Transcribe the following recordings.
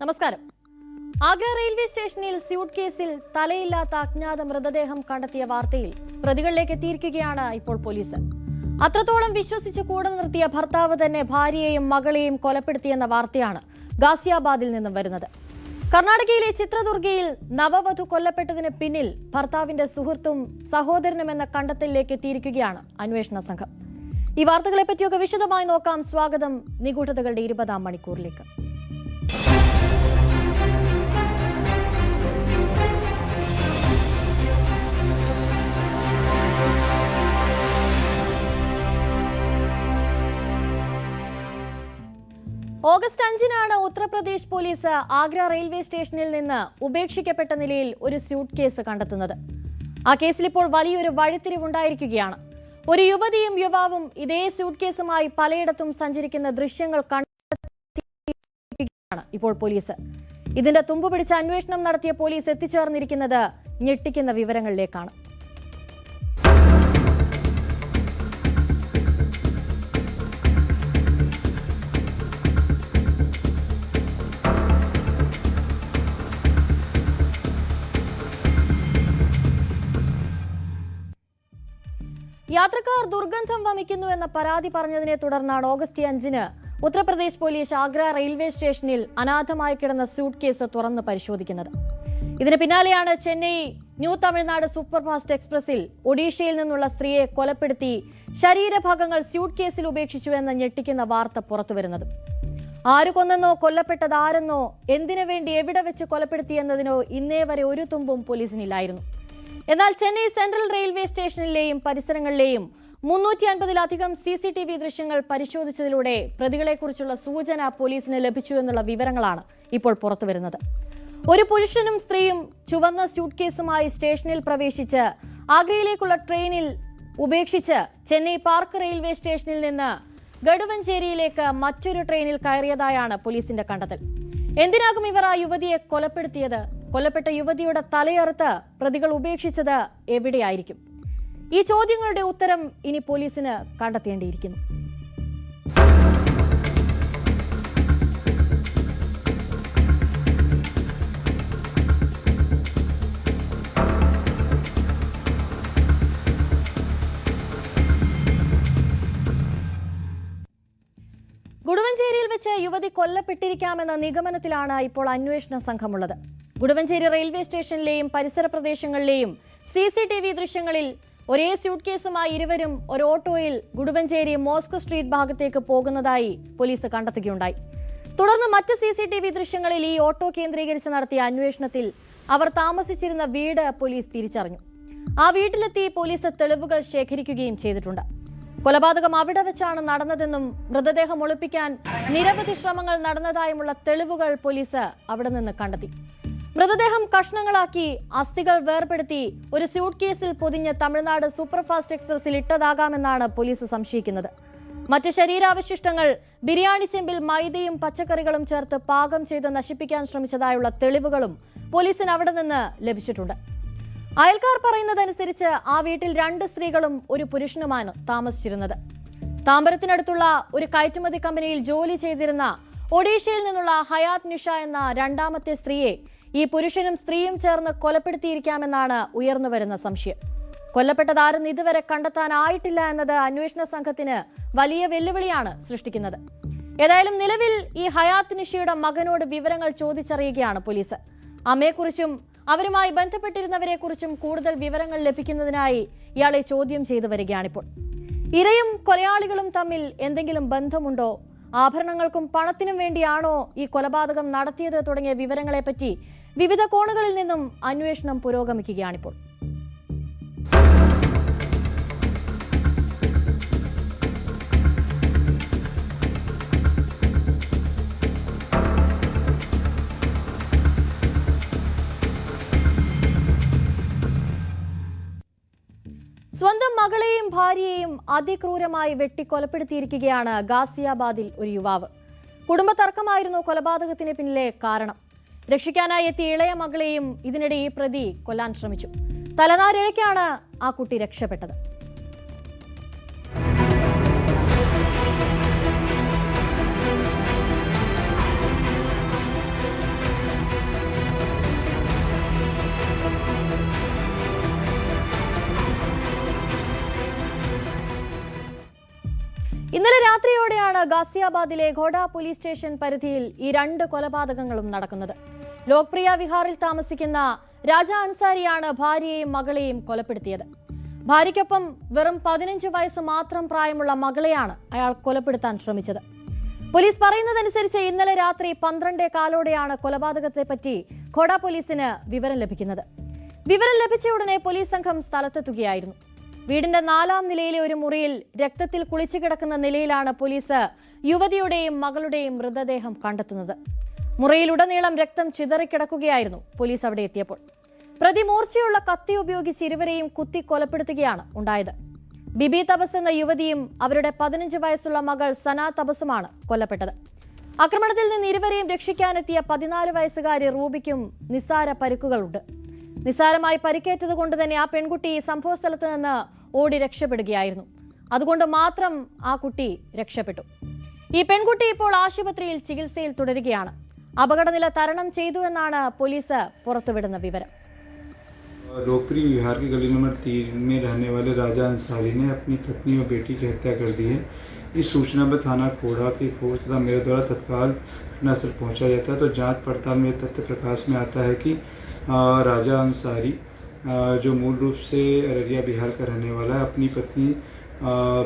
നമസ്കാരം. ആഗ്ര റെയിൽവേ സ്റ്റേഷനിൽ സ്യൂട്ട് കേസിൽ തലയില്ലാത്ത അജ്ഞാത മൃതദേഹം കണ്ടെത്തിയ വാർത്തയിൽ പ്രതികളിലേക്ക് എത്തിയിരിക്കുകയാണ് ഇപ്പോൾ പോലീസ്. അത്രത്തോളം വിശ്വസിച്ച് കൂടെ നിർത്തിയ ഭർത്താവ് തന്നെ ഭാര്യയെയും മകളെയും കൊലപ്പെടുത്തിയെന്ന വാർത്തയാണ് ഗാസിയാബാദിൽ നിന്നും വരുന്നത്. കർണാടകയിലെ ചിത്രദുർഗയിൽ നവവധു കൊല്ലപ്പെട്ടതിന് പിന്നിൽ ഭർത്താവിന്റെ സുഹൃത്തും സഹോദരനും എന്ന കണ്ടെത്തലിലേക്ക് എത്തിയിരിക്കുകയാണ് അന്വേഷണ സംഘം. ഈ വാർത്തകളെ പറ്റിയൊക്കെ വിശദമായി നോക്കാം. സ്വാഗതം നിഗൂഢതകളുടെ 20-ാം മണിക്കൂറിലേക്ക്. ഓഗസ്റ്റ് 5-നാണ് ഉത്തർപ്രദേശ് പോലീസ് ആഗ്ര റെയിൽവേ സ്റ്റേഷനിൽ നിന്ന് ഉപേക്ഷിക്കപ്പെട്ട നിലയിൽ ഒരു സ്യൂട്ട് കേസ് കണ്ടെത്തുന്നത്. ആ കേസിൽ ഇപ്പോൾ വലിയൊരു വഴിത്തിരിവുണ്ടായിരിക്കുകയാണ്. ഒരു യുവതിയും യുവാവും ഇതേ സ്യൂട്ട് കേസുമായി പലയിടത്തും സഞ്ചരിക്കുന്ന ദൃശ്യങ്ങൾ കണ്ടെത്തിയിരിക്കുകയാണ് ഇപ്പോൾ പോലീസ്. ഇതിന്റെ തുമ്പ് പിടിച്ച അന്വേഷണം നടത്തിയ പോലീസ് എത്തിച്ചേർന്നിരിക്കുന്നത് ഞെട്ടിക്കുന്ന വിവരങ്ങളിലേക്കാണ്. യാത്രക്കാർ ദുർഗന്ധം വമിക്കുന്നു എന്ന പരാതി പറഞ്ഞതിനെ തുടർന്നാണ് ഓഗസ്റ്റ് 5-ന് ഉത്തർപ്രദേശ് പോലീസ് ആഗ്ര റെയിൽവേ സ്റ്റേഷനിൽ അനാഥമായി കിടന്ന സ്യൂട്ട് കേസ് തുറന്ന് പരിശോധിക്കുന്നത്. ഇതിന് പിന്നാലെയാണ് ചെന്നൈ ന്യൂ തമിഴ്നാട് സൂപ്പർഫാസ്റ്റ് എക്സ്പ്രസിൽ ഒഡീഷയിൽ നിന്നുള്ള സ്ത്രീയെ കൊലപ്പെടുത്തി ശരീരഭാഗങ്ങൾ സ്യൂട്ട് കേസിൽ ഉപേക്ഷിച്ചു എന്ന ഞെട്ടിക്കുന്ന വാർത്ത പുറത്തുവരുന്നത്. ആര് കൊന്നെന്നോ കൊല്ലപ്പെട്ടത് ആരെന്നോ എന്തിനു വേണ്ടി എവിടെ വെച്ച് കൊലപ്പെടുത്തിയെന്നതിനോ ഇന്നേ വരെ ഒരു തുമ്പും പോലീസിനില്ലായിരുന്നു. എന്നാൽ ചെന്നൈ സെൻട്രൽ റെയിൽവേ സ്റ്റേഷനിലെയും പരിസരങ്ങളിലെയും 350-ലധികം CCTV ദൃശ്യങ്ങൾ പരിശോധിച്ചതിലൂടെ പ്രതികളെക്കുറിച്ചുള്ള സൂചന പോലീസിന് ലഭിച്ചു എന്നുള്ള വിവരങ്ങളാണ് ഇപ്പോൾ പുറത്തുവരുന്നത്. ഒരു പുരുഷനും സ്ത്രീയും ചുവന്ന സ്യൂട്ട് കേസുമായി സ്റ്റേഷനിൽ പ്രവേശിച്ച് ആഗ്രയിലേക്കുള്ള ട്രെയിനിൽ ഉപേക്ഷിച്ച് ചെന്നൈ പാർക്ക് റെയിൽവേ സ്റ്റേഷനിൽ നിന്ന് ഗഡുവഞ്ചേരിയിലേക്ക് മറ്റൊരു ട്രെയിനിൽ കയറിയതായാണ് പോലീസിന്റെ കണ്ടെത്തൽ. എന്തിനാകും ഇവർ ആ യുവതിയെ കൊലപ്പെടുത്തിയത്? കൊല്ലപ്പെട്ട യുവതിയുടെ തലയറുത്ത് പ്രതികൾ ഉപേക്ഷിച്ചത് എവിടെയായിരിക്കും? ഈ ചോദ്യങ്ങളുടെ ഉത്തരം ഇനി പോലീസിന് കണ്ടെത്തേണ്ടിയിരിക്കുന്നു. ഗുഡുവഞ്ചേരിയിൽ വെച്ച് യുവതി കൊല്ലപ്പെട്ടിരിക്കാമെന്ന നിഗമനത്തിലാണ് ഇപ്പോൾ അന്വേഷണ സംഘമുള്ളത്. ഗുഡുവഞ്ചേരി റെയിൽവേ സ്റ്റേഷനിലെയും പരിസര പ്രദേശങ്ങളിലെയും CCTV ദൃശ്യങ്ങളിൽ ഒരേ സ്യൂട്ട് കേസുമായി ഇരുവരും ഒരു ഓട്ടോയിൽ ഗുഡുവഞ്ചേരി മോസ്കോ സ്ട്രീറ്റ് ഭാഗത്തേക്ക് പോകുന്നതായി പോലീസ് കണ്ടെത്തുകയുണ്ടായി. തുടർന്ന് മറ്റ് CCTV ദൃശ്യങ്ങളിൽ ഈ ഓട്ടോ കേന്ദ്രീകരിച്ച് നടത്തിയ അന്വേഷണത്തിൽ അവർ താമസിച്ചിരുന്ന വീട് പോലീസ് തിരിച്ചറിഞ്ഞു. ആ വീട്ടിലെത്തി പോലീസ് തെളിവുകൾ ശേഖരിക്കുകയും ചെയ്തിട്ടുണ്ട്. കൊലപാതകം അവിടെ വെച്ചാണ് നടന്നതെന്നും മൃതദേഹം ഒളിപ്പിക്കാൻ നിരവധി ശ്രമങ്ങൾ നടന്നതായുമുള്ള തെളിവുകൾ പോലീസ് അവിടെ നിന്ന് കണ്ടെത്തി. മൃതദേഹം കഷ്ണങ്ങളാക്കി അസ്ഥികൾ വേർപെടുത്തി ഒരു സ്യൂട്ട് കേസിൽ പൊതിഞ്ഞ് തമിഴ്നാട് സൂപ്പർഫാസ്റ്റ് എക്സ്പ്രസിൽ ഇട്ടതാകാമെന്നാണ് പോലീസ് സംശയിക്കുന്നത്. മറ്റ് ശരീരാവശിഷ്ടങ്ങൾ ബിരിയാണി ചെമ്പിൽ മൈദയും പച്ചക്കറികളും ചേർത്ത് പാകം ചെയ്ത് നശിപ്പിക്കാൻ ശ്രമിച്ചതായുള്ള തെളിവുകളും പോലീസിന് അവിടെ നിന്ന് ലഭിച്ചിട്ടുണ്ട്. അയൽക്കാർ പറയുന്നതനുസരിച്ച് ആ വീട്ടിൽ 2 സ്ത്രീകളും ഒരു പുരുഷനുമാണ് താമസിച്ചിരുന്നത്. താമ്പരത്തിനടുത്തുള്ള ഒരു കയറ്റുമതി കമ്പനിയിൽ ജോലി ചെയ്തിരുന്ന ഒഡീഷയിൽ നിന്നുള്ള ഹയാത് നിഷ എന്ന 2ാമത്തെ സ്ത്രീയെ ഈ പുരുഷനും സ്ത്രീയും ചേർന്ന് കൊലപ്പെടുത്തിയിരിക്കാമെന്നാണ് ഉയർന്നുവരുന്ന സംശയം. കൊല്ലപ്പെട്ടതാരെന്ന് ഇതുവരെ കണ്ടെത്താനായിട്ടില്ല എന്നത് അന്വേഷണ സംഘത്തിന് വലിയ വെല്ലുവിളിയാണ് സൃഷ്ടിക്കുന്നത്. ഏതായാലും നിലവിൽ ഈ ഹയാത് നിഷയുടെ മകനോട് വിവരങ്ങൾ ചോദിച്ചറിയുകയാണ് പോലീസ്. അമ്മയെക്കുറിച്ചും അവരുമായി ബന്ധപ്പെട്ടിരുന്നവരെക്കുറിച്ചും കൂടുതൽ വിവരങ്ങൾ ലഭിക്കുന്നതിനായി ഇയാളെ ചോദ്യം ചെയ്തു വരികയാണിപ്പോൾ. ഇരയും കൊലയാളികളും തമ്മിൽ എന്തെങ്കിലും ബന്ധമുണ്ടോ? ആഭരണങ്ങൾക്കും പണത്തിനും വേണ്ടിയാണോ ഈ കൊലപാതകം നടത്തിയത് തുടങ്ങിയ വിവരങ്ങളെപ്പറ്റി വിവിധ കോണുകളിൽ നിന്നും അന്വേഷണം പുരോഗമിക്കുകയാണിപ്പോൾ. സ്വന്തം മകളെയും ഭാര്യയെയും അതിക്രൂരമായി വെട്ടിക്കൊലപ്പെടുത്തിയിരിക്കുകയാണ് ഗാസിയാബാദിൽ ഒരു യുവാവ്. കുടുംബ തർക്കമായിരുന്നു കൊലപാതകത്തിന് പിന്നിലെ കാരണം. രക്ഷിക്കാനായി എത്തിയ ഇളയ മകളെയും ഇതിനിടെ ഈ പ്രതി കൊല്ലാൻ ശ്രമിച്ചു. തലനാരിഴയ്ക്കാണ് ആ കുട്ടി രക്ഷപ്പെട്ടത്. ഇന്നലെ രാത്രിയോടെയാണ് ഗാസിയാബാദിലെ ഘോഡ പോലീസ് സ്റ്റേഷൻ പരിധിയിൽ ഈ രണ്ട് കൊലപാതകങ്ങളും നടക്കുന്നത്. ലോക്പ്രിയ വിഹാറിൽ താമസിക്കുന്ന രാജ അൻസാരിയാണ് ഭാര്യയെയും മകളെയും കൊലപ്പെടുത്തിയത്. ഭാര്യയ്ക്കൊപ്പം വെറും 15 വയസ്സ് മാത്രം പ്രായമുള്ള മകളെയാണ് അയാൾ കൊലപ്പെടുത്താൻ ശ്രമിച്ചത്. പോലീസ് പറയുന്നതനുസരിച്ച് ഇന്നലെ രാത്രി 12:15 കൊലപാതകത്തെപ്പറ്റി ഘോഡ പോലീസിന് വിവരം ലഭിക്കുന്നത്. വിവരം ലഭിച്ച ഉടനെ പോലീസ് സംഘം സ്ഥലത്തെത്തുകയായിരുന്നു. വീടിന്റെ 4ാം നിലയിലെ ഒരു മുറിയിൽ രക്തത്തിൽ കുളിച്ചു കിടക്കുന്ന നിലയിലാണ് പോലീസ് യുവതിയുടെയും മകളുടെയും മൃതദേഹം കണ്ടെത്തുന്നത്. മുറിയിലുടനീളം രക്തം ചിതറിക്കിടക്കുകയായിരുന്നു പോലീസ് അവിടെ എത്തിയപ്പോൾ. പ്രതി മൂർച്ചയുള്ള കത്തി ഉപയോഗിച്ച് ഇരുവരെയും കുത്തി കൊലപ്പെടുത്തുകയാണ് ഉണ്ടായത്. ബിബി തപസ് എന്ന യുവതിയും അവരുടെ 15 വയസ്സുള്ള മകൾ സന തപസുമാണ് കൊല്ലപ്പെട്ടത്. ആക്രമണത്തിൽ നിന്ന് ഇരുവരെയും രക്ഷിക്കാനെത്തിയ 14 വയസ്സുകാരി റൂബിക്കും നിസ്സാര പരിക്കുകളുണ്ട്. നിസ്സാരമായി പരിക്കേറ്റതുകൊണ്ട് തന്നെ ആ പെൺകുട്ടി സംഭവസ്ഥലത്ത് നിന്ന് ഓടി രക്ഷപ്പെടുകയായിരുന്നു. അതുകൊണ്ട് മാത്രം ആ കുട്ടി രക്ഷപ്പെട്ടു. ഈ പെൺകുട്ടി ഇപ്പോൾ ആശുപത്രിയിൽ ചികിത്സയിൽ തുടരുകയാണ്. അപകടനില തരണം ചെയ്തുവെന്നാണ് പോലീസ് പുറത്തുവിടുന്ന വിവരം. लोकप्रिय विहार की गली नंबर 3 में रहने वाले राजा अंसारी ने अपनी पत्नी और बेटी की हत्या कर दी है। इस सूचना पर थाना कोढ़ा की फोर्स तथा मेरे द्वारा तत्काल घटनास्थल पहुंचा जाता है तो जांच पड़ताल में तथ्य प्रकाश में आता है कि राजा अंसारी जो मूल रूप से अररिया बिहार का रहने वाला है, अपनी पत्नी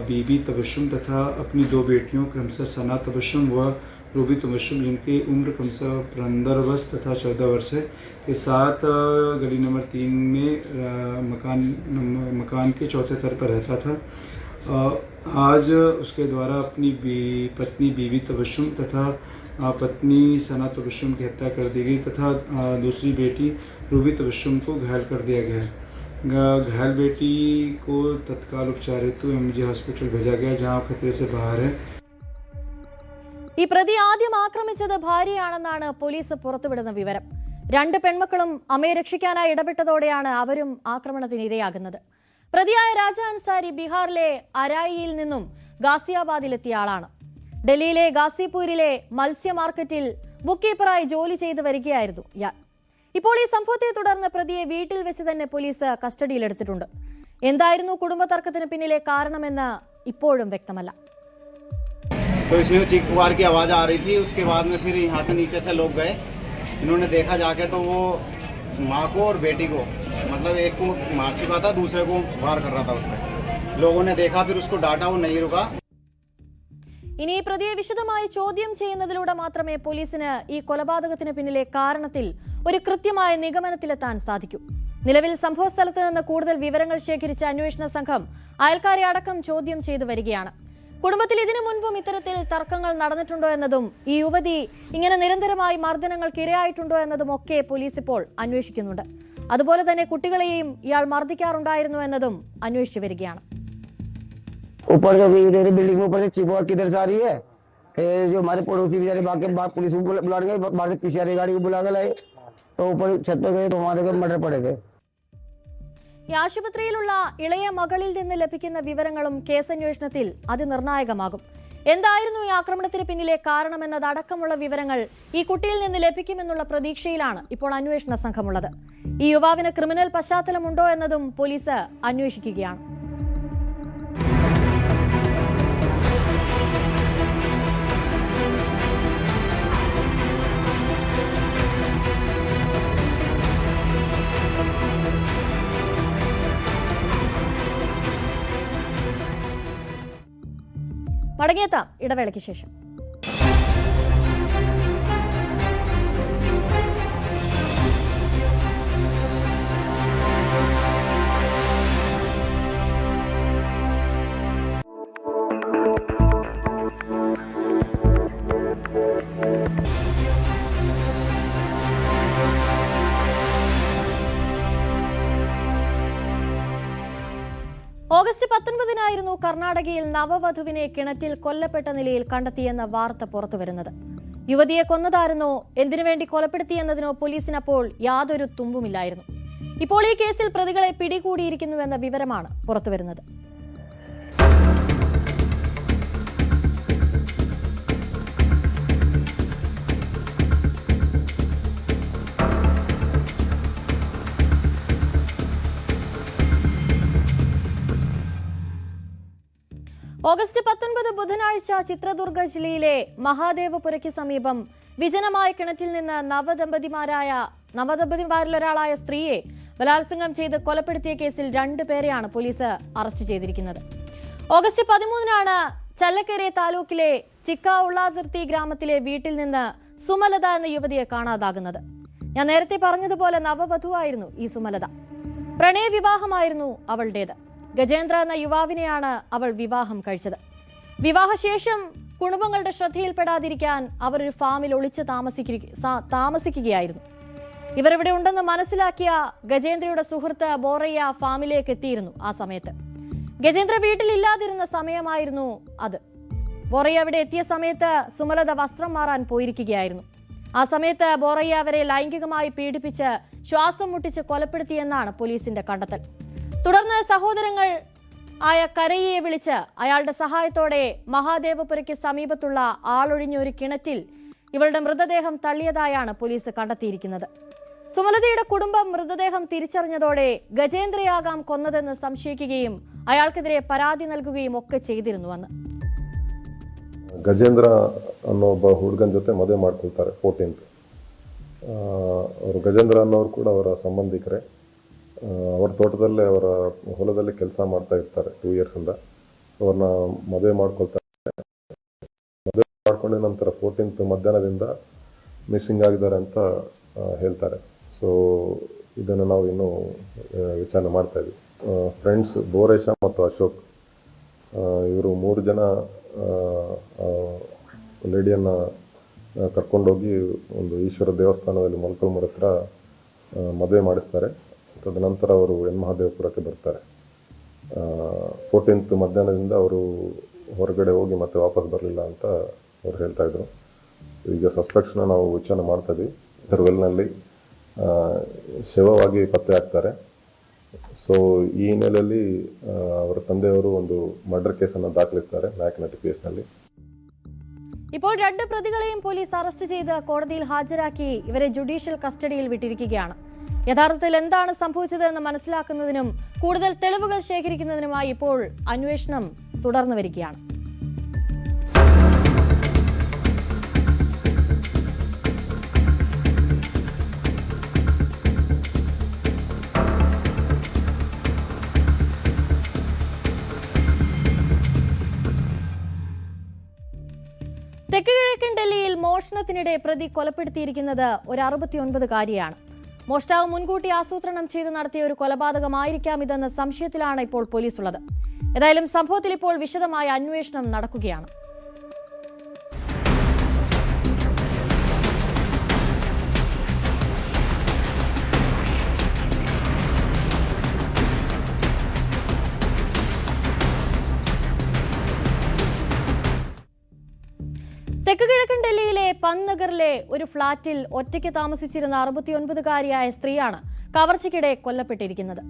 बीबी तबस्सुम तथा अपनी 2 बेटियों क्रमशः सना तबस्सुम व रूबी तबस्सुम जिनकी उम्र क्रमशः 15 वर्ष तथा 14 वर्ष है के साथ गली नंबर 3 में मकान के 4थे तल पर रहता था। आज उसके द्वारा अपनी पत्नी बीबी तबस्सुम तथा पत्नी सना तबस्सुम की हत्या कर दी गई तथा दूसरी बेटी रूबी तबस्सुम को घायल कर दिया गया है। घायल बेटी को तत्काल उपचार हेतु एमजी हॉस्पिटल भेजा गया जहां खतरे से बाहर है। ഈ പ്രതി ആദ്യം ആക്രമിച്ചത് ഭാര്യയാണെന്നാണ് പോലീസ് പുറത്തുവിടുന്ന വിവരം. 2 പെൺമക്കളും അമ്മയെ രക്ഷിക്കാനായി ഇടപെട്ടതോടെയാണ് അവരും ആക്രമണത്തിന് ഇരയാകുന്നത്. പ്രതിയായ രാജ അൻസാരി ബീഹാറിലെ അരായിയിൽ നിന്നും ഗാസിയാബാദിലെത്തിയ ആളാണ്. ഡൽഹിയിലെ ഗാസിപൂരിലെ മത്സ്യ മാർക്കറ്റിൽ ബുക്ക് കീപ്പറായി ജോലി ചെയ്തു വരികയായിരുന്നു ഇയാൾ. ഇപ്പോൾ ഈ സംഭവത്തെ തുടർന്ന് പ്രതിയെ വീട്ടിൽ വെച്ച് തന്നെ പോലീസ് കസ്റ്റഡിയിലെടുത്തിട്ടുണ്ട്. എന്തായിരുന്നു കുടുംബ തർക്കത്തിന് പിന്നിലെ കാരണമെന്ന് ഇപ്പോഴും വ്യക്തമല്ല. तो इसमें चीख पुकार की आवाज़ आ रही थी। उसके बाद में फिर यहाँ से नीचे से लोग गए, इन्होंने देखा जाके तो वो माँ को और बेटी को मतलब एक को मार चुका था, दूसरे को वार कर रहा था उस पर। लोगों ने देखा, फिर उसको डांटा, वो नहीं रुका। ഇനി പ്രതിയെ വിശദമായി ചോദ്യം ചെയ്യുന്നതിലൂടെ മാത്രമേ പോലീസിന് ഈ കൊലപാതകത്തിന് പിന്നിലെ കാരണത്തിൽ ഒരു കൃത്യമായ നിഗമനത്തിലെത്താൻ സാധിക്കൂ. നിലവിൽ സംഭവസ്ഥലത്ത് നിന്ന് കൂടുതൽ വിവരങ്ങൾ ശേഖരിച്ച അന്വേഷണ സംഘം അയൽക്കാരെ അടക്കം ചോദ്യം ചെയ്തു വരികയാണ്. കുടുംബത്തിൽ ഇതിനു മുൻപും ഇത്തരത്തിൽ തർക്കങ്ങൾ നടന്നിട്ടുണ്ടോ എന്നതും ഈ യുവതി ഇങ്ങനെ നിരന്തരമായി മർദ്ദനങ്ങൾക്ക് ഇരയായിട്ടുണ്ടോ എന്നതും ഒക്കെ പോലീസ് ഇപ്പോൾ അന്വേഷിക്കുന്നുണ്ട്. അതുപോലെ തന്നെ കുട്ടികളെയും ഇയാൾ മർദ്ദിക്കാറുണ്ടായിരുന്നു എന്നതും അന്വേഷിച്ചു വരികയാണ്. ऊपर जो बिल्डिंग में ऊपर से चिपक किधर से आ रही है, जो हमारे पड़ोसी बेचारे बाकी पुलिस को बुला गए, बाद में पीसीआर गाड़ी को बुला के लाए तो ऊपर छत पे गए तो हमारे को मर्डर पड़े गए. ഈ ആശുപത്രിയിലുള്ള ഇളയ മകളിൽ നിന്ന് ലഭിക്കുന്ന വിവരങ്ങളും കേസന്വേഷണത്തിൽ അതിനിർണായകമാകും. എന്തായിരുന്നു ഈ ആക്രമണത്തിന് പിന്നിലെ കാരണമെന്നതടക്കമുള്ള വിവരങ്ങൾ ഈ കുട്ടിയിൽ നിന്ന് ലഭിക്കുമെന്നുള്ള പ്രതീക്ഷയിലാണ് ഇപ്പോൾ അന്വേഷണ സംഘമുള്ളത്. ഈ യുവാവിന് ക്രിമിനൽ പശ്ചാത്തലമുണ്ടോ എന്നതും പോലീസ് അന്വേഷിക്കുകയാണ്. മടങ്ങിയെത്താം ഇടവേളയ്ക്ക് ശേഷം. ഓഗസ്റ്റ് 19 കർണാടകയിൽ നവവധുവിനെ കിണറ്റിൽ കൊല്ലപ്പെട്ട നിലയിൽ കണ്ടെത്തിയെന്ന വാർത്ത പുറത്തുവരുന്നത്. യുവതിയെ കൊന്നതായിരുന്നോ എന്തിനുവേണ്ടി കൊലപ്പെടുത്തിയെന്നതിനോ പോലീസിനപ്പോൾ യാതൊരു തുമ്പുമില്ലായിരുന്നു. ഇപ്പോൾ ഈ കേസിൽ പ്രതികളെ പിടികൂടിയിരിക്കുന്നുവെന്ന വിവരമാണ് പുറത്തുവരുന്നത്. ഓഗസ്റ്റ് 19 ബുധനാഴ്ച ചിത്രദുർഗ ജില്ലയിലെ മഹാദേവപുരയ്ക്ക് സമീപം വിജനമായ കിണറ്റിൽ നിന്ന് നവദമ്പതിമാരിലൊരാളായ സ്ത്രീയെ ബലാത്സംഗം ചെയ്ത് കൊലപ്പെടുത്തിയ കേസിൽ 2 പേരെയാണ് പോലീസ് അറസ്റ്റ് ചെയ്തിരിക്കുന്നത്. ഓഗസ്റ്റ് 13-നാണ് ചല്ലക്കര താലൂക്കിലെ ചിക്കാവുള്ളാതിർത്തി ഗ്രാമത്തിലെ വീട്ടിൽ നിന്ന് സുമലത എന്ന യുവതിയെ കാണാതാകുന്നത്. ഞാൻ നേരത്തെ പറഞ്ഞതുപോലെ നവവധുവായിരുന്നു ഈ സുമലത. പ്രണയവിവാഹമായിരുന്നു അവളുടേത്. ഗജേന്ദ്ര എന്ന യുവാവിനെയാണ് അവൾ വിവാഹം കഴിച്ചത്. വിവാഹശേഷം കുടുംബങ്ങളുടെ ശ്രദ്ധയിൽപ്പെടാതിരിക്കാൻ അവർ ഒരു ഫാമിൽ ഒളിച്ച് താമസിക്കുകയായിരുന്നു. ഇവരിവിടെ ഉണ്ടെന്ന് മനസ്സിലാക്കിയ ഗജേന്ദ്രയുടെ സുഹൃത്ത് ബോറയ്യ ഫാമിലേക്ക് എത്തിയിരുന്നു. ആ സമയത്ത് ഗജേന്ദ്ര വീട്ടിലില്ലാതിരുന്ന സമയമായിരുന്നു അത്. ബോറയ്യ അവിടെ എത്തിയ സമയത്ത് സുമലത വസ്ത്രം മാറാൻ പോയിരിക്കുകയായിരുന്നു. ആ സമയത്ത് ബോറയ്യ അവരെ ലൈംഗികമായി പീഡിപ്പിച്ച് ശ്വാസം മുട്ടിച്ച് കൊലപ്പെടുത്തിയെന്നാണ് പോലീസിന്റെ കണ്ടെത്തൽ. തുടർന്ന് സഹോദരങ്ങൾ ആയ കരയ്യെ വിളിച്ച് അയാളുടെ സഹായത്തോടെ മഹാദേവപുരയ്ക്ക് സമീപത്തുള്ള ആളൊഴിഞ്ഞ ഒരു കിണറ്റിൽ ഇവളുടെ മൃതദേഹം തള്ളിയതായാണ് പോലീസ് കണ്ടെത്തിയിരിക്കുന്നത്. സുമലതയുടെ കുടുംബം മൃതദേഹം തിരിച്ചറിഞ്ഞതോടെ ഗജേന്ദ്രയാകാം കൊന്നതെന്ന് സംശയിക്കുകയും അയാൾക്കെതിരെ പരാതി നൽകുകയും ഒക്കെ ചെയ്തിരുന്നു. അന്ന് ಗಜೇಂದ್ರ ಅನ್ನೋ ಒಬ್ಬ ಹುಡುಗನ ಜೊತೆ ಮದುವೆ ಮಾಡ್ಕೊಳ್ತಾರೆ 14th. ಅವರು ಗಜೇಂದ್ರ ಅನ್ನೋರು ಕೂಡ ಅವರ ಸಂಬಂಧಿಕರೇ. ಅವರ ತೋಟದಲ್ಲೇ ಅವರ ಹೊಲದಲ್ಲಿ ಕೆಲಸ ಮಾಡ್ತಾ ಇರ್ತಾರೆ 2 yearsಯಿಂದ. ಅವ್ರನ್ನ ಮದುವೆ ಮಾಡ್ಕೊಳ್ತಾರೆ. ಮದುವೆ ಮಾಡ್ಕೊಂಡ ನಂತರ 14th ಮಧ್ಯಾಹ್ನದಿಂದ ಮಿಸ್ಸಿಂಗ್ ಆಗಿದ್ದಾರೆ ಅಂತ ಹೇಳ್ತಾರೆ. ಸೊ ಇದನ್ನು ನಾವು ಇನ್ನೂ ವಿಚಾರಣೆ ಮಾಡ್ತಾ ಇದ್ವಿ. ಫ್ರೆಂಡ್ಸ್ ಬೋರೇಶ ಮತ್ತು ಅಶೋಕ್ ಇವರು 3 ಜನ ಲೇಡಿಯನ್ನು ಕರ್ಕೊಂಡೋಗಿ ಒಂದು ಈಶ್ವರ ದೇವಸ್ಥಾನದಲ್ಲಿ ಮೊಳಕಲ್ಮೂರು ಹತ್ರ ಮದುವೆ ಮಾಡಿಸ್ತಾರೆ. ತದನಂತರ ಅವರು ಮಹಾದೇವಪುರಕ್ಕೆ ಬರ್ತಾರೆ. 14th ಮಧ್ಯಾಹ್ನದಿಂದ ಅವರು ಹೊರಗಡೆ ಹೋಗಿ ಮತ್ತೆ ವಾಪಸ್ ಬರಲಿಲ್ಲ ಅಂತ ಅವ್ರು ಹೇಳ್ತಾ ಇದ್ರು. ಈಗ ಸಸ್ಪೆಕ್ಷನ್ನ ನಾವು ವಿಚಾರಣೆ ಮಾಡ್ತಾ ಇದ್ವಿ. ವೆಲ್ನಲ್ಲಿ ಶವವಾಗಿ ಪತ್ತೆ ಆಗ್ತಾರೆ. ಸೊ ಈ ಹಿನ್ನೆಲೆಯಲ್ಲಿ ಅವರ ತಂದೆಯವರು ಒಂದು ಮರ್ಡರ್ ಕೇಸನ್ನು ದಾಖಲಿಸ್ತಾರೆ ನಾಯಕನಹಟ್ಟಿ ಕೇಸ್ನಲ್ಲಿ. ഇപ്പോൾ 2 പ്രതികളെയും പോലീസ് അറസ്റ്റ് ചെയ്ത് കോടതിയിൽ ഹാജരാക്കി ഇവരെ ജുഡീഷ്യൽ കസ്റ്റഡിയിൽ വിട്ടിരിക്കുകയാണ്. യഥാർത്ഥത്തിൽ എന്താണ് സംഭവിച്ചതെന്ന് മനസ്സിലാക്കുന്നതിനും കൂടുതൽ തെളിവുകൾ ശേഖരിക്കുന്നതിനുമായി ഇപ്പോൾ അന്വേഷണം തുടർന്നു വരികയാണ്. തെക്ക് കിഴക്കൻ ഡൽഹിയിൽ മോഷണത്തിനിടെ പ്രതി കൊലപ്പെടുത്തിയിരിക്കുന്നത് ഒരു 69-കാരിയാണ്. മോഷ്ടാവ് മുൻകൂട്ടി ആസൂത്രണം ചെയ്ത് നടത്തിയ ഒരു കൊലപാതകമായിരിക്കാം ഇതെന്ന സംശയത്തിലാണ് ഇപ്പോൾ പോലീസ് ഉള്ളത്. ഏതായാലും സംഭവത്തിൽ ഇപ്പോൾ വിശദമായ അന്വേഷണം നടക്കുകയാണ്. തെക്ക് കിഴക്കൻ ഡൽഹിയിലെ പന്നഗറിലെ ഒരു ഫ്ളാറ്റിൽ ഒറ്റയ്ക്ക് താമസിച്ചിരുന്ന 69-കാരിയായ സ്ത്രീയാണ് കവർച്ചയ്ക്കിടെ കൊല്ലപ്പെട്ടിരിക്കുന്നത്.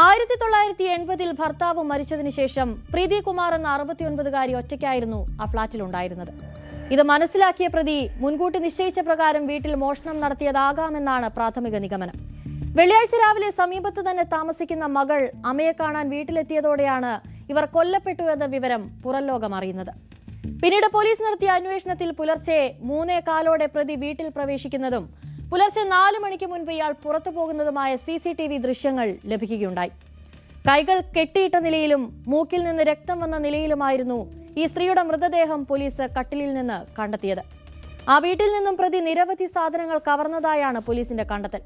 1980-ൽ ഭർത്താവ് മരിച്ചതിന് ശേഷം പ്രീതി കുമാർ എന്ന 69-കാരി ഒറ്റയ്ക്കായിരുന്നു ആ ഫ്ളാറ്റിലുണ്ടായിരുന്നത്. ഇത് മനസ്സിലാക്കിയ പ്രതി മുൻകൂട്ടി നിശ്ചയിച്ച പ്രകാരം വീട്ടിൽ മോഷണം നടത്തിയതാകാമെന്നാണ് പ്രാഥമിക നിഗമനം. വെള്ളിയാഴ്ച രാവിലെ സമീപത്ത് തന്നെ താമസിക്കുന്ന മകൾ അമ്മയെ കാണാൻ വീട്ടിലെത്തിയതോടെയാണ് ഇവർ കൊല്ലപ്പെട്ടു എന്ന വിവരം പുറം ലോകം അറിയുന്നത്. പിന്നീട് പോലീസ് നടത്തിയ അന്വേഷണത്തിൽ പുലർച്ചെ 3:15 പ്രതി വീട്ടിൽ പ്രവേശിക്കുന്നതും പുലർച്ചെ 4 മണിക്ക് മുൻപ് ഇയാൾ പുറത്തു പോകുന്നതുമായ CCTV ദൃശ്യങ്ങൾ ലഭിക്കുകയുണ്ടായി. കൈകൾ കെട്ടിയിട്ട നിലയിലും മൂക്കിൽ നിന്ന് രക്തം വന്ന നിലയിലുമായിരുന്നു ഈ സ്ത്രീയുടെ മൃതദേഹം പോലീസ് കട്ടിലിൽ നിന്ന് കണ്ടെത്തിയത്. ആ വീട്ടിൽ നിന്നും പ്രതി നിരവധി സാധനങ്ങൾ കവർന്നതായാണ് പോലീസിന്റെ കണ്ടെത്തൽ.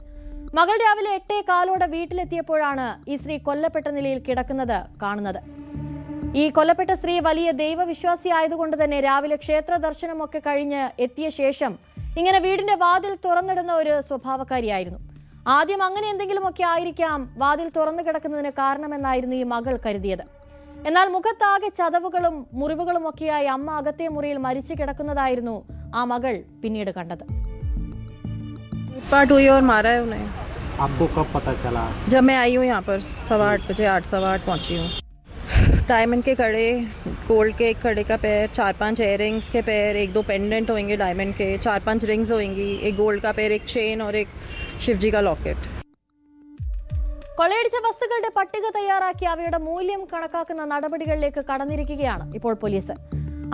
മകൾ രാവിലെ 8:15 വീട്ടിലെത്തിയപ്പോഴാണ് ഈ സ്ത്രീ കൊല്ലപ്പെട്ട നിലയിൽ കിടക്കുന്നത് കാണുന്നത്. ഈ കൊല്ലപ്പെട്ട സ്ത്രീ വലിയ ദൈവവിശ്വാസി ആയതുകൊണ്ട് തന്നെ രാവിലെ ക്ഷേത്ര ദർശനമൊക്കെ കഴിഞ്ഞ് എത്തിയ ശേഷം ഇങ്ങനെ വീടിന്റെ വാതിൽ തുറന്നിടുന്ന ഒരു സ്വഭാവക്കാരിയായിരുന്നു. ആദ്യം അങ്ങനെ എന്തെങ്കിലുമൊക്കെ ആയിരിക്കാം വാതിൽ തുറന്നു കിടക്കുന്നതിന് കാരണമെന്നായിരുന്നു ഈ മകൾ കരുതിയത്. എന്നാൽ മുഖത്താകെ ചതവുകളും മുറിവുകളും ഒക്കെയായി അമ്മ അകത്തെ മുറിയിൽ മരിച്ചു കിടക്കുന്നതായിരുന്നു ആ മകൾ പിന്നീട് കണ്ടത്. आपको कब पता चला? जब मैं आई हूँ यहाँ पर 8:15 बजे 8:15 पहुँची हूँ. डायमंड के कड़े, गोल्ड के एक कड़े का पैर, 4-5 इयररिंग्स के पैर, 1-2 पेंडेंट होंगे डायमंड के, 4-5 रिंग्स होंगी, एक गोल्ड का पैर, एक चेन और एक शिवजी का लॉकेट. കൊള്ളയടിച്ച വസ്തുക്കളുടെ പട്ടിക തയ്യാറാക്കി അവയുടെ മൂല്യം കണക്കാക്കുന്ന നടപടികളിലേക്ക് കടന്നിരിക്കുകയാണ് ഇപ്പോൾ പോലീസ്.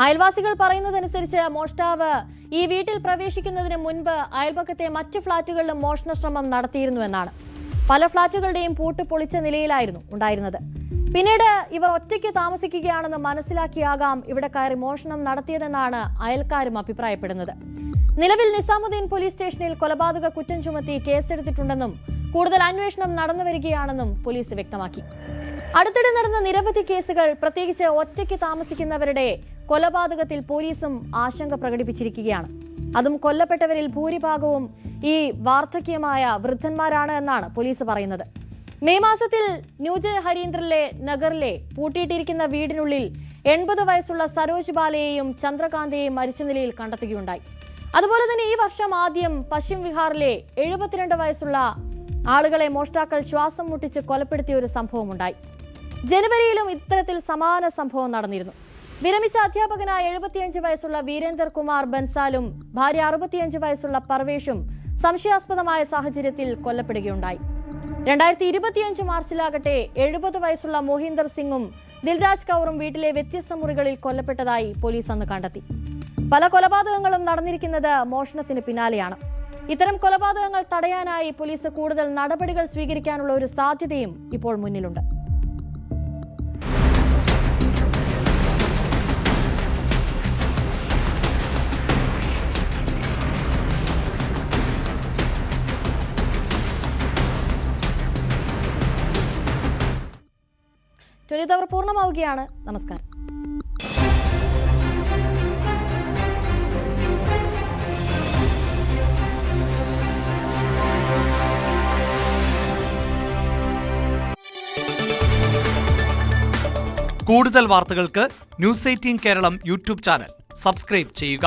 അയൽവാസികൾ പറയുന്നതനുസരിച്ച് മോഷ്ടാവ് ഈ വീട്ടിൽ പ്രവേശിക്കുന്നതിന് മുൻപ് അയൽപക്കത്തെ മറ്റ് ഫ്ളാറ്റുകളിലും മോഷണ ശ്രമം നടത്തിയിരുന്നുവെന്നാണ്. പല ഫ്ളാറ്റുകളുടെയും പൂട്ട് പൊളിച്ച നിലയിലായിരുന്നു ഉണ്ടായിരുന്നത്. പിന്നീട് ഇവർ ഒറ്റയ്ക്ക് താമസിക്കുകയാണെന്ന് മനസ്സിലാക്കിയാകാം ഇവിടെ കയറി മോഷണം നടത്തിയതെന്നാണ് അയൽക്കാരും അഭിപ്രായപ്പെടുന്നത്. നിലവിൽ നിസാമുദ്ദീൻ പോലീസ് സ്റ്റേഷനിൽ കൊലപാതക കുറ്റം ചുമത്തി കേസെടുത്തിട്ടുണ്ടെന്നും കൂടുതൽ അന്വേഷണം നടന്നുവരികയാണെന്നും പോലീസ് വ്യക്തമാക്കി. അടുത്തിടെ നടന്ന നിരവധി കേസുകൾ, പ്രത്യേകിച്ച് ഒറ്റയ്ക്ക് താമസിക്കുന്നവരുടെ കൊലപാതകത്തിൽ പോലീസും ആശങ്ക പ്രകടിപ്പിച്ചിരിക്കുകയാണ്. അതും കൊല്ലപ്പെട്ടവരിൽ ഭൂരിഭാഗവും ഈ വാർദ്ധക്യമായ വൃദ്ധന്മാരാണ് എന്നാണ് പോലീസ് പറയുന്നത്. മെയ് മാസത്തിൽ ന്യൂജ ഹരീന്ദ്രലെ നഗറിലെ പൂട്ടിയിട്ടിരിക്കുന്ന വീടിനുള്ളിൽ 80 വയസ്സുള്ള സരോജ് ബാലയെയും ചന്ദ്രകാന്തിയെയും മരിച്ച നിലയിൽ കണ്ടെത്തുകയുണ്ടായി. അതുപോലെ തന്നെ ഈ വർഷം ആദ്യം പശ്ചിം വിഹാറിലെ 72 വയസ്സുള്ള ആളുകളെ മോഷ്ടാക്കൾ ശ്വാസം മുട്ടിച്ച് കൊലപ്പെടുത്തിയ ഒരു സംഭവമുണ്ടായി. ജനുവരിയിലും ഇത്തരത്തിൽ സമാന സംഭവം നടന്നിരുന്നു. വിരമിച്ച അധ്യാപകനായ 75 വയസ്സുള്ള വീരേന്ദർ കുമാർ ബൻസാലും ഭാര്യ 65 വയസ്സുള്ള പർവേഷും സംശയാസ്പദമായ സാഹചര്യത്തിൽ കൊല്ലപ്പെടുകയുണ്ടായി. 2025 മാർച്ചിലാകട്ടെ 70 വയസ്സുള്ള മോഹിന്ദർ സിംഗും ദിൽരാജ് കൗറും വീട്ടിലെ വ്യത്യസ്ത മുറികളിൽ കൊല്ലപ്പെട്ടതായി പോലീസ് അന്ന് കണ്ടെത്തി. പല കൊലപാതകങ്ങളും നടന്നിരിക്കുന്നത് മോഷണത്തിന് പിന്നാലെയാണ്. ഇത്തരം കൊലപാതകങ്ങൾ തടയാനായി പോലീസ് കൂടുതൽ നടപടികൾ സ്വീകരിക്കാനുള്ള ഒരു സാധ്യതയും ഇപ്പോൾ മുന്നിലുണ്ട്. ട്വന്റി പൂർണ്ണമാവുകയാണ്. നമസ്കാരം. കൂടുതൽ വാർത്തകൾക്ക് news 18 Keralam YouTube channel subscribe ചെയ്യുക.